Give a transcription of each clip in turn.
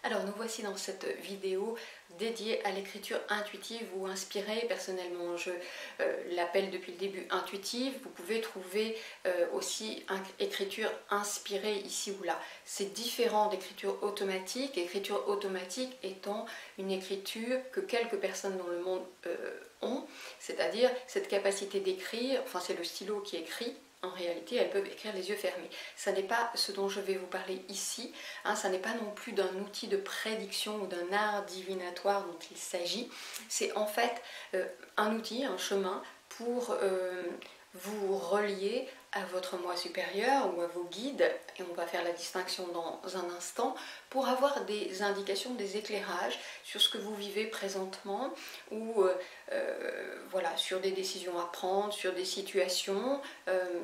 Alors nous voici dans cette vidéo dédiée à l'écriture intuitive ou inspirée. Personnellement je l'appelle depuis le début intuitive. Vous pouvez trouver aussi écriture inspirée ici ou là. C'est différent d'écriture automatique. Écriture automatique étant une écriture que quelques personnes dans le monde ont, c'est-à-dire cette capacité d'écrire, enfin c'est le stylo qui écrit. En réalité, elles peuvent écrire les yeux fermés. Ça n'est pas ce dont je vais vous parler ici. Ça n'est pas non plus d'un outil de prédiction ou d'un art divinatoire dont il s'agit. C'est en fait un outil, un chemin pour vous relier à votre moi supérieur ou à vos guides, et on va faire la distinction dans un instant, pour avoir des indications, des éclairages sur ce que vous vivez présentement, ou voilà, sur des décisions à prendre, sur des situations,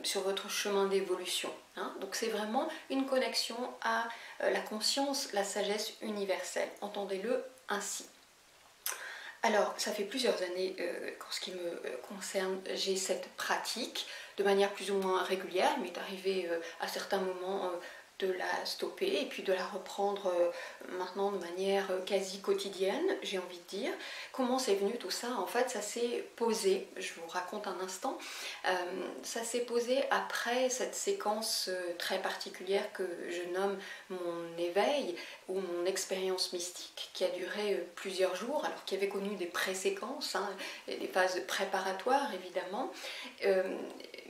sur votre chemin d'évolution. Donc c'est vraiment une connexion à la conscience, la sagesse universelle, entendez-le ainsi. Alors, ça fait plusieurs années qu'en ce qui me concerne, j'ai cette pratique de manière plus ou moins régulière. Il m'est arrivé à certains moments de la stopper et puis de la reprendre maintenant de manière quasi quotidienne, j'ai envie de dire. Comment c'est venu tout ça? En fait, ça s'est posé, je vous raconte un instant, ça s'est posé après cette séquence très particulière que je nomme mon éveil ou mon expérience mystique qui a duré plusieurs jours, alors qu'il y avait connu des pré-séquences, des phases préparatoires évidemment,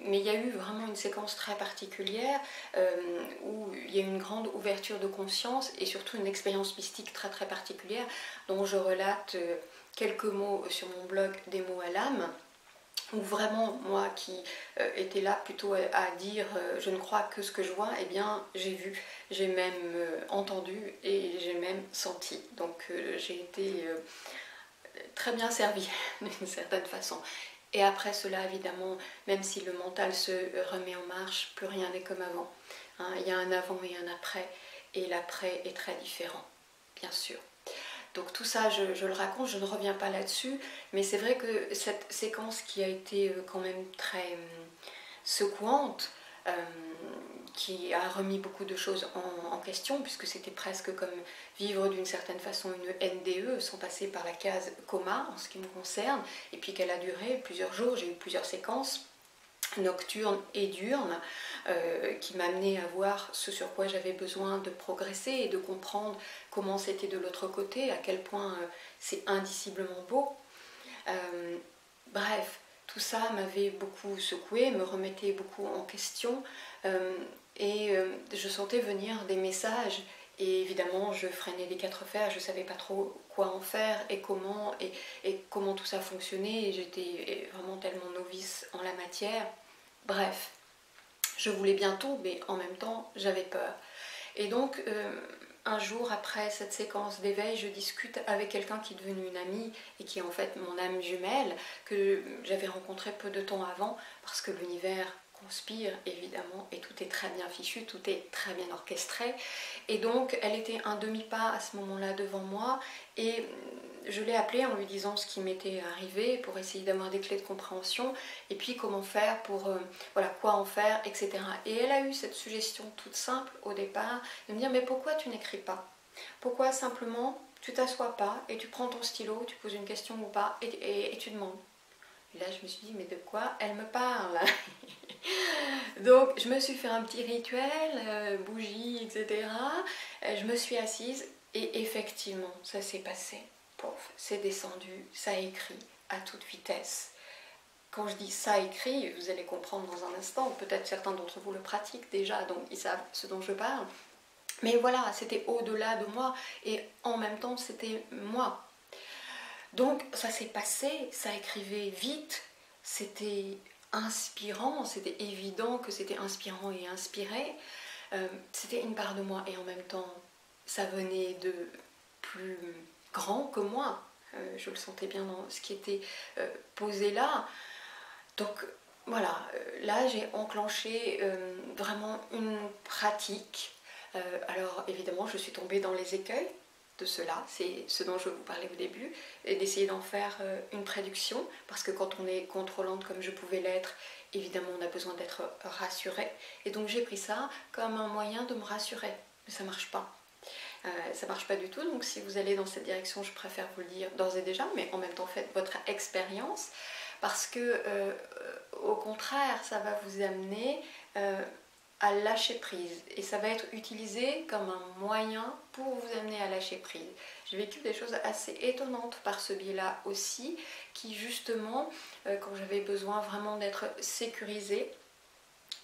mais il y a eu vraiment une séquence très particulière où il y a eu une grande ouverture de conscience et surtout une expérience mystique très très particulière dont je relate quelques mots sur mon blog Des mots à l'âme, où vraiment moi qui étais là plutôt à dire je ne crois que ce que je vois, eh bien j'ai vu, j'ai même entendu et j'ai même senti. Donc j'ai été très bien servie d'une certaine façon. Et après cela, évidemment, même si le mental se remet en marche, plus rien n'est comme avant. Il y a un avant et un après, et l'après est très différent, bien sûr. Donc tout ça, je le raconte, je ne reviens pas là-dessus, mais c'est vrai que cette séquence qui a été quand même très secouante, qui a remis beaucoup de choses en question, puisque c'était presque comme vivre d'une certaine façon une NDE, sans passer par la case coma en ce qui me concerne, et puis qu'elle a duré plusieurs jours, j'ai eu plusieurs séquences nocturne et diurne qui m'amenait à voir ce sur quoi j'avais besoin de progresser et de comprendre comment c'était de l'autre côté, à quel point c'est indiciblement beau. Bref, tout ça m'avait beaucoup secoué, me remettait beaucoup en question et je sentais venir des messages. Et évidemment, je freinais des quatre fers, je ne savais pas trop quoi en faire et comment tout ça fonctionnait. J'étais vraiment tellement novice en la matière. Bref, je voulais bien tout, mais en même temps, j'avais peur. Et donc, un jour après cette séquence d'éveil, je discute avec quelqu'un qui est devenu une amie et qui est en fait mon âme jumelle, que j'avais rencontré peu de temps avant, parce que l'univers conspire évidemment et tout est très bien fichu, tout est très bien orchestré, et donc elle était un demi-pas à ce moment-là devant moi et je l'ai appelée en lui disant ce qui m'était arrivé pour essayer d'avoir des clés de compréhension et puis comment faire pour, voilà, quoi en faire, etc. Et elle a eu cette suggestion toute simple au départ de me dire mais pourquoi tu n'écris pas? Pourquoi simplement tu t'assois pas et tu prends ton stylo, tu poses une question ou pas et tu demandes? Et là je me suis dit mais de quoi elle me parle? Donc je me suis fait un petit rituel, bougie, etc. Je me suis assise et effectivement ça s'est passé. Pouf, c'est descendu, ça écrit à toute vitesse. Quand je dis ça écrit, vous allez comprendre dans un instant, peut-être certains d'entre vous le pratiquent déjà, donc ils savent ce dont je parle. Mais voilà, c'était au-delà de moi et en même temps c'était moi. Donc ça s'est passé, ça écrivait vite, c'était inspirant, c'était évident que c'était inspirant et inspiré. C'était une part de moi et en même temps ça venait de plus grand que moi. Je le sentais bien dans ce qui était posé là. Donc voilà, là j'ai enclenché vraiment une pratique. Alors évidemment je suis tombée dans les écueils de cela, c'est ce dont je vous parlais au début, et d'essayer d'en faire une prédiction, parce que quand on est contrôlante comme je pouvais l'être, évidemment on a besoin d'être rassuré, et donc j'ai pris ça comme un moyen de me rassurer, mais ça marche pas. Ça marche pas du tout, donc si vous allez dans cette direction, je préfère vous le dire d'ores et déjà, mais en même temps faites votre expérience, parce que au contraire, ça va vous amener à lâcher prise, et ça va être utilisé comme un moyen pour vous amener à lâcher prise. J'ai vécu des choses assez étonnantes par ce biais-là aussi, qui justement, quand j'avais besoin vraiment d'être sécurisée,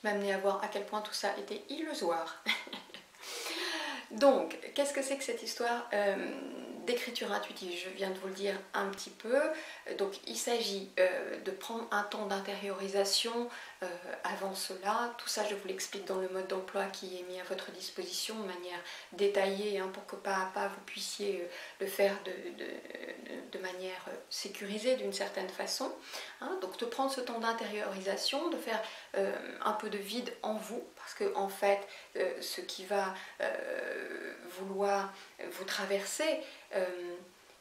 m'amenait à voir à quel point tout ça était illusoire. Donc, qu'est-ce que c'est que cette histoire d'écriture intuitive? Je viens de vous le dire un petit peu. Donc, il s'agit de prendre un temps d'intériorisation avant cela. Tout ça, je vous l'explique dans le mode d'emploi qui est mis à votre disposition de manière détaillée, hein, pour que pas à pas vous puissiez le faire de manière sécurisée d'une certaine façon. Hein. Donc, de prendre ce temps d'intériorisation, de faire un peu de vide en vous, parce que en fait, ce qui va vouloir vous traverser,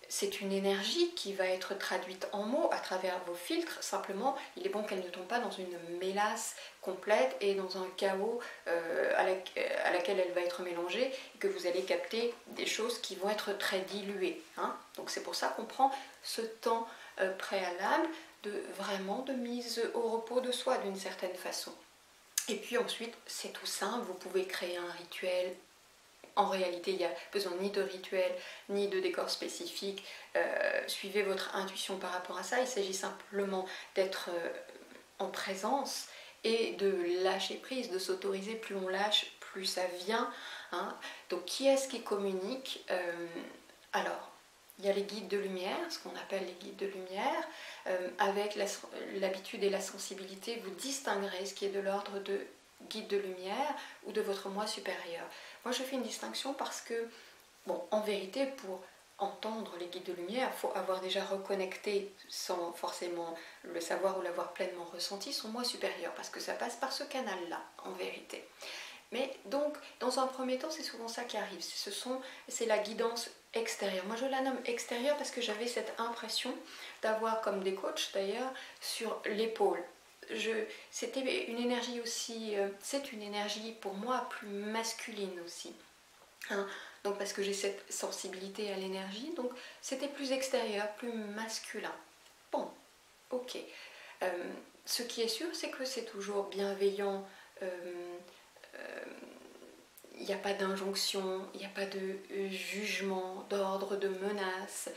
c'est une énergie qui va être traduite en mots à travers vos filtres. Simplement, il est bon qu'elle ne tombe pas dans une mélasse complète et dans un chaos à laquelle elle va être mélangée, et que vous allez capter des choses qui vont être très diluées. Hein. Donc c'est pour ça qu'on prend ce temps préalable de mise au repos de soi d'une certaine façon. Et puis ensuite, c'est tout simple, vous pouvez créer un rituel. En réalité, il n'y a besoin ni de rituel, ni de décor spécifique. Suivez votre intuition par rapport à ça. Il s'agit simplement d'être en présence et de lâcher prise, de s'autoriser. Plus on lâche, plus ça vient. Hein. Donc, qui est-ce qui communique? Alors, il y a les guides de lumière, ce qu'on appelle les guides de lumière. Avec l'habitude et la sensibilité, vous distinguerez ce qui est de l'ordre de guide de lumière ou de votre moi supérieur. Moi, je fais une distinction parce que, bon, en vérité, pour entendre les guides de lumière, il faut avoir déjà reconnecté, sans forcément le savoir ou l'avoir pleinement ressenti, son moi supérieur, parce que ça passe par ce canal-là, en vérité. Mais donc, dans un premier temps, c'est souvent ça qui arrive. C'est la guidance extérieure. Moi, je la nomme extérieure parce que j'avais cette impression d'avoir, comme des coachs d'ailleurs, sur l'épaule. C'était une énergie aussi, c'est une énergie pour moi plus masculine aussi. Hein. Donc parce que j'ai cette sensibilité à l'énergie, donc c'était plus extérieur, plus masculin. Bon, ok. Ce qui est sûr, c'est que c'est toujours bienveillant. Il n'y a pas d'injonction, il n'y a pas de jugement, d'ordre, de menace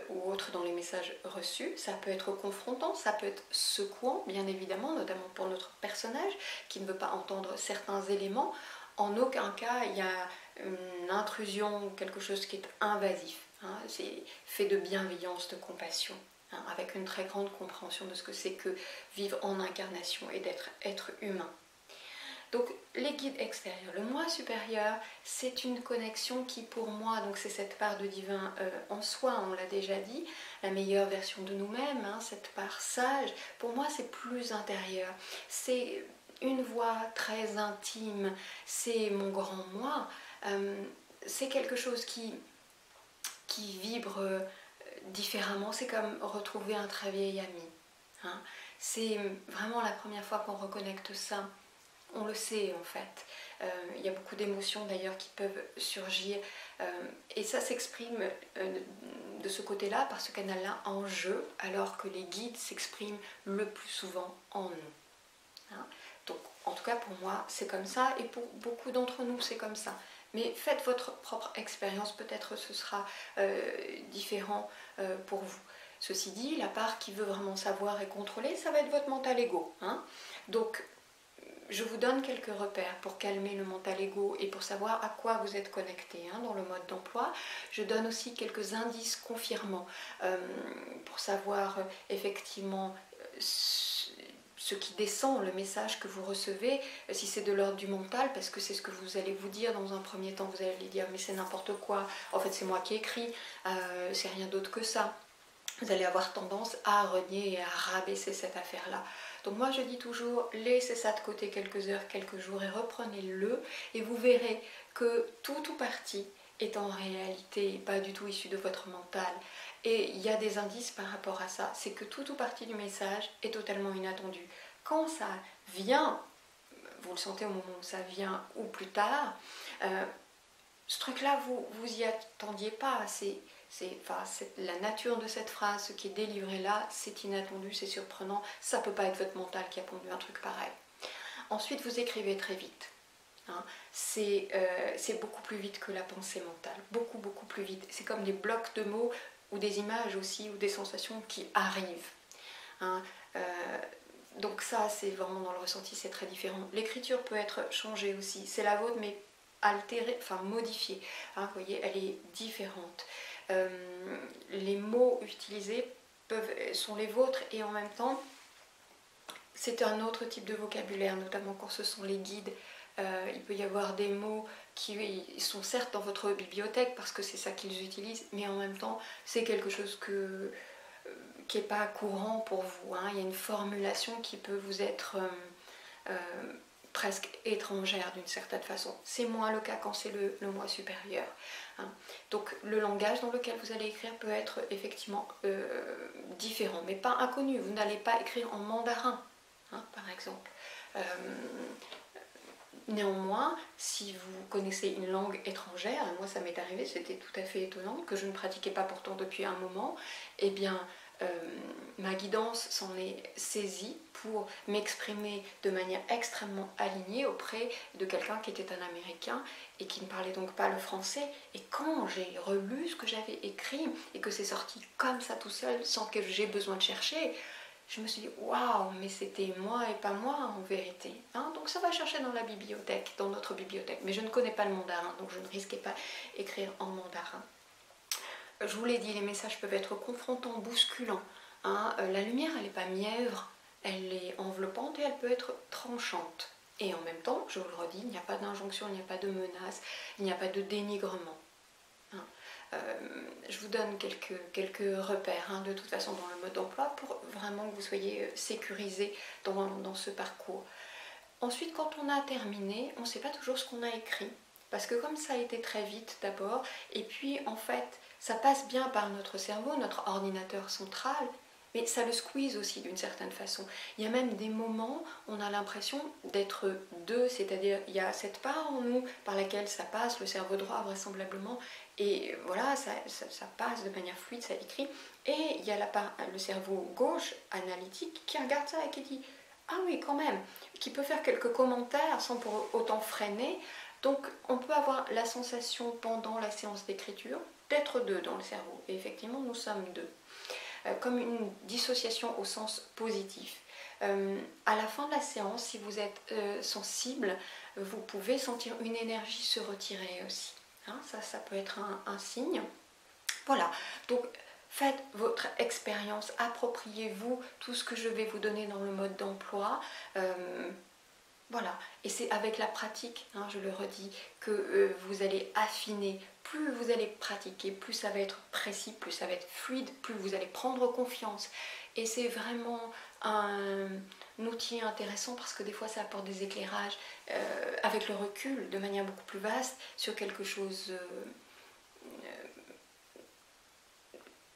ou autre dans les messages reçus. Ça peut être confrontant, ça peut être secouant, bien évidemment, notamment pour notre personnage qui ne veut pas entendre certains éléments. En aucun cas, il y a une intrusion ou quelque chose qui est invasif. Hein. C'est fait de bienveillance, de compassion, hein, avec une très grande compréhension de ce que c'est que vivre en incarnation et d'être être humain. Donc les guides extérieurs, le moi supérieur, c'est une connexion qui pour moi, donc c'est cette part de divin en soi, on l'a déjà dit, la meilleure version de nous-mêmes, hein, cette part sage, pour moi c'est plus intérieur, c'est une voix très intime, c'est mon grand moi, c'est quelque chose qui vibre différemment, c'est comme retrouver un très vieil ami, hein. C'est vraiment la première fois qu'on reconnecte ça. On le sait en fait. Il y a beaucoup d'émotions d'ailleurs qui peuvent surgir et ça s'exprime de ce côté-là par ce canal-là en jeu, alors que les guides s'expriment le plus souvent en nous. Hein. Donc en tout cas pour moi c'est comme ça et pour beaucoup d'entre nous c'est comme ça. Mais faites votre propre expérience, peut-être ce sera différent pour vous. Ceci dit, la part qui veut vraiment savoir et contrôler, ça va être votre mental ego. Hein. Donc je vous donne quelques repères pour calmer le mental ego et pour savoir à quoi vous êtes connecté, hein, dans le mode d'emploi. Je donne aussi quelques indices confirmants pour savoir effectivement ce qui descend, le message que vous recevez, si c'est de l'ordre du mental, parce que c'est ce que vous allez vous dire dans un premier temps, vous allez dire mais c'est n'importe quoi, en fait c'est moi qui écris, c'est rien d'autre que ça. Vous allez avoir tendance à renier et à rabaisser cette affaire-là. Donc moi je dis toujours, laissez ça de côté quelques heures, quelques jours et reprenez-le et vous verrez que tout ou partie est en réalité pas du tout issu de votre mental. Et il y a des indices par rapport à ça, c'est que tout ou partie du message est totalement inattendu. Quand ça vient, vous le sentez au moment où ça vient ou plus tard, ce truc-là, vous y attendiez pas. C'est la nature de cette phrase, ce qui est délivré là, c'est inattendu, c'est surprenant. Ça peut pas être votre mental qui a pondu un truc pareil. Ensuite, vous écrivez très vite. Hein. C'est beaucoup plus vite que la pensée mentale. Beaucoup, beaucoup plus vite. C'est comme des blocs de mots ou des images aussi, ou des sensations qui arrivent. Hein. Donc ça, c'est vraiment dans le ressenti, c'est très différent. L'écriture peut être changée aussi. C'est la vôtre, mais altérée, enfin modifiée. Hein, vous voyez, elle est différente. Les mots utilisés sont les vôtres et en même temps, c'est un autre type de vocabulaire, notamment quand ce sont les guides. Il peut y avoir des mots qui sont certes dans votre bibliothèque parce que c'est ça qu'ils utilisent, mais en même temps, c'est quelque chose qui n'est pas courant pour vous. Hein. Il y a une formulation qui peut vous être presque étrangère d'une certaine façon. C'est moins le cas quand c'est le moi supérieur. Hein. Donc le langage dans lequel vous allez écrire peut être effectivement différent, mais pas inconnu. Vous n'allez pas écrire en mandarin, hein, par exemple. Néanmoins, si vous connaissez une langue étrangère, moi ça m'est arrivé, c'était tout à fait étonnant, que je ne pratiquais pas pourtant depuis un moment, eh bien ma guidance s'en est saisie pour m'exprimer de manière extrêmement alignée auprès de quelqu'un qui était un Américain et qui ne parlait donc pas le français. Et quand j'ai relu ce que j'avais écrit et que c'est sorti comme ça tout seul, sans que j'aie besoin de chercher, je me suis dit, waouh, mais c'était moi et pas moi en vérité. Hein, donc ça va chercher dans la bibliothèque, dans notre bibliothèque. Mais je ne connais pas le mandarin, donc je ne risquais pas d'écrire en mandarin. Je vous l'ai dit, les messages peuvent être confrontants, bousculants. Hein, la lumière, elle n'est pas mièvre, elle est enveloppante et elle peut être tranchante. Et en même temps, je vous le redis, il n'y a pas d'injonction, il n'y a pas de menace, il n'y a pas de dénigrement. Hein. Je vous donne quelques repères, hein, de toute façon dans le mode d'emploi pour vraiment que vous soyez sécurisé dans ce parcours. Ensuite, quand on a terminé, on ne sait pas toujours ce qu'on a écrit parce que comme ça a été très vite d'abord, et puis en fait ça passe bien par notre cerveau, notre ordinateur central, mais ça le squeeze aussi d'une certaine façon. Il y a même des moments où on a l'impression d'être deux, c'est-à-dire il y a cette part en nous par laquelle ça passe, le cerveau droit vraisemblablement, et voilà, ça passe de manière fluide, ça écrit, et il y a le cerveau gauche analytique qui regarde ça et qui dit « Ah oui, quand même », qui peut faire quelques commentaires sans pour autant freiner. Donc on peut avoir la sensation pendant la séance d'écriture d'être deux dans le cerveau, et effectivement nous sommes deux. Comme une dissociation au sens positif. À la fin de la séance, si vous êtes sensible, vous pouvez sentir une énergie se retirer aussi. Hein, ça peut être un signe. Voilà, donc faites votre expérience, appropriez-vous tout ce que je vais vous donner dans le mode d'emploi. Voilà, et c'est avec la pratique, hein, je le redis, que vous allez affiner. Plus vous allez pratiquer, plus ça va être précis, plus ça va être fluide, plus vous allez prendre confiance. Et c'est vraiment un outil intéressant parce que des fois ça apporte des éclairages avec le recul de manière beaucoup plus vaste sur quelque chose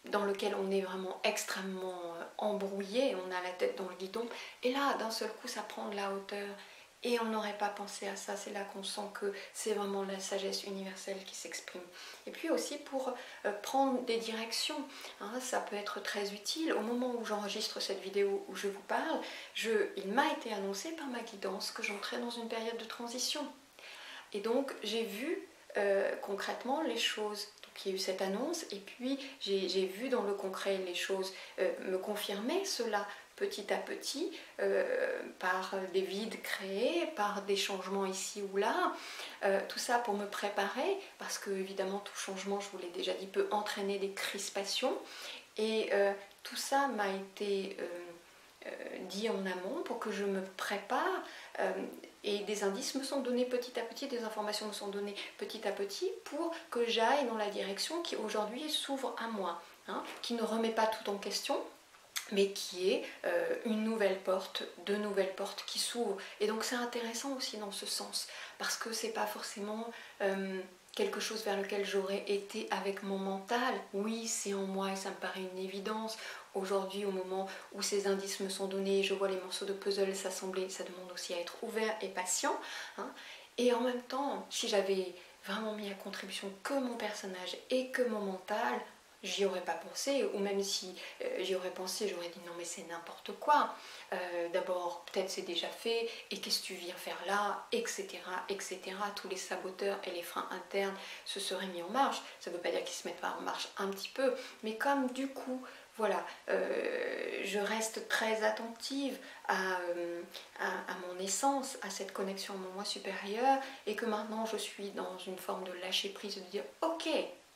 dans lequel on est vraiment extrêmement embrouillé, on a la tête dans le guidon. Et là, d'un seul coup, ça prend de la hauteur. Et on n'aurait pas pensé à ça, c'est là qu'on sent que c'est vraiment la sagesse universelle qui s'exprime. Et puis aussi pour prendre des directions, hein, ça peut être très utile. Au moment où j'enregistre cette vidéo où je vous parle, il m'a été annoncé par ma guidance que j'entrais dans une période de transition. Et donc j'ai vu concrètement les choses. Donc il y a eu cette annonce et puis j'ai vu dans le concret les choses me confirmer cela. Petit à petit, par des vides créés, par des changements ici ou là, tout ça pour me préparer, parce que évidemment tout changement, je vous l'ai déjà dit, peut entraîner des crispations, et tout ça m'a été dit en amont pour que je me prépare, et des indices me sont donnés petit à petit, des informations me sont données petit à petit pour que j'aille dans la direction qui aujourd'hui s'ouvre à moi, hein, qui ne remet pas tout en question, mais qui est une nouvelle porte, deux nouvelles portes qui s'ouvrent. Et donc c'est intéressant aussi dans ce sens, parce que c'est pas forcément quelque chose vers lequel j'aurais été avec mon mental. Oui, c'est en moi et ça me paraît une évidence. Aujourd'hui, au moment où ces indices me sont donnés, je vois les morceaux de puzzle s'assembler, ça demande aussi à être ouvert et patient. Hein. Et en même temps, si j'avais vraiment mis à contribution que mon personnage et que mon mental, j'y aurais pas pensé, ou même si j'y aurais pensé, j'aurais dit non mais c'est n'importe quoi. D'abord peut-être c'est déjà fait, et qu'est-ce que tu viens faire là, etc., etc. Tous les saboteurs et les freins internes se seraient mis en marche. Ça ne veut pas dire qu'ils se mettent pas en marche un petit peu, mais comme du coup, voilà, je reste très attentive à mon essence, à cette connexion à mon moi supérieur, et que maintenant je suis dans une forme de lâcher prise, de dire ok,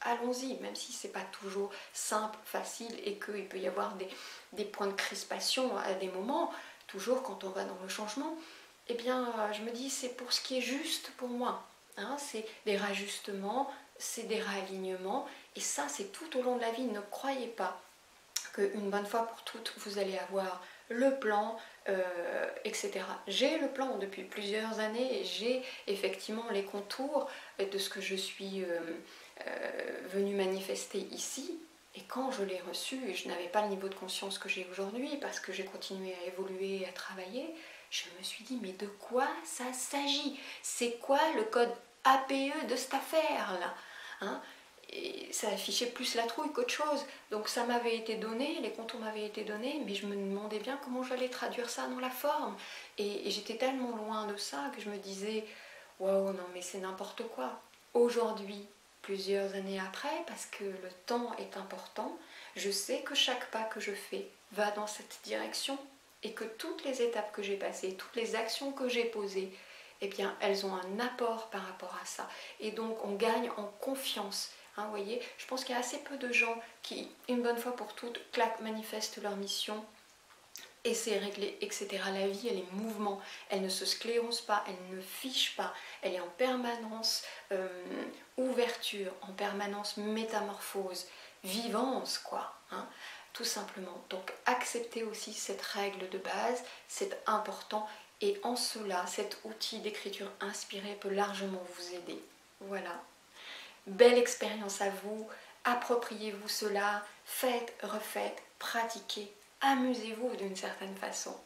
allons-y, même si c'est pas toujours simple, facile, et qu'il peut y avoir des points de crispation à des moments, toujours quand on va dans le changement, eh bien je me dis c'est pour ce qui est juste pour moi, hein, c'est des rajustements, c'est des réalignements, et ça c'est tout au long de la vie. Ne croyez pas qu'une bonne fois pour toutes vous allez avoir le plan, etc. J'ai le plan depuis plusieurs années, et j'ai effectivement les contours de ce que je suis venue manifester ici. Et quand je l'ai reçu, et je n'avais pas le niveau de conscience que j'ai aujourd'hui, parce que j'ai continué à évoluer et à travailler, je me suis dit, mais de quoi ça s'agit? C'est quoi le code APE de cette affaire-là, hein? Et ça affichait plus la trouille qu'autre chose. Donc ça m'avait été donné, les contours m'avaient été donnés, mais je me demandais bien comment j'allais traduire ça dans la forme. Et j'étais tellement loin de ça que je me disais, waouh, non mais c'est n'importe quoi. Aujourd'hui, plusieurs années après, parce que le temps est important, je sais que chaque pas que je fais va dans cette direction, et que toutes les étapes que j'ai passées, toutes les actions que j'ai posées, eh bien, elles ont un apport par rapport à ça. Et donc, on gagne en confiance. Hein, vous voyez, je pense qu'il y a assez peu de gens qui, une bonne fois pour toutes, clac, manifestent leur mission et c'est réglé, etc. La vie, elle est mouvement, elle ne se sclérose pas, elle ne fiche pas, elle est en permanence ouverture, en permanence métamorphose, vivance, quoi, hein, tout simplement. Donc, acceptez aussi cette règle de base, c'est important, et en cela, cet outil d'écriture inspirée peut largement vous aider. Voilà. Belle expérience à vous, appropriez-vous cela, faites, refaites, pratiquez, amusez-vous d'une certaine façon.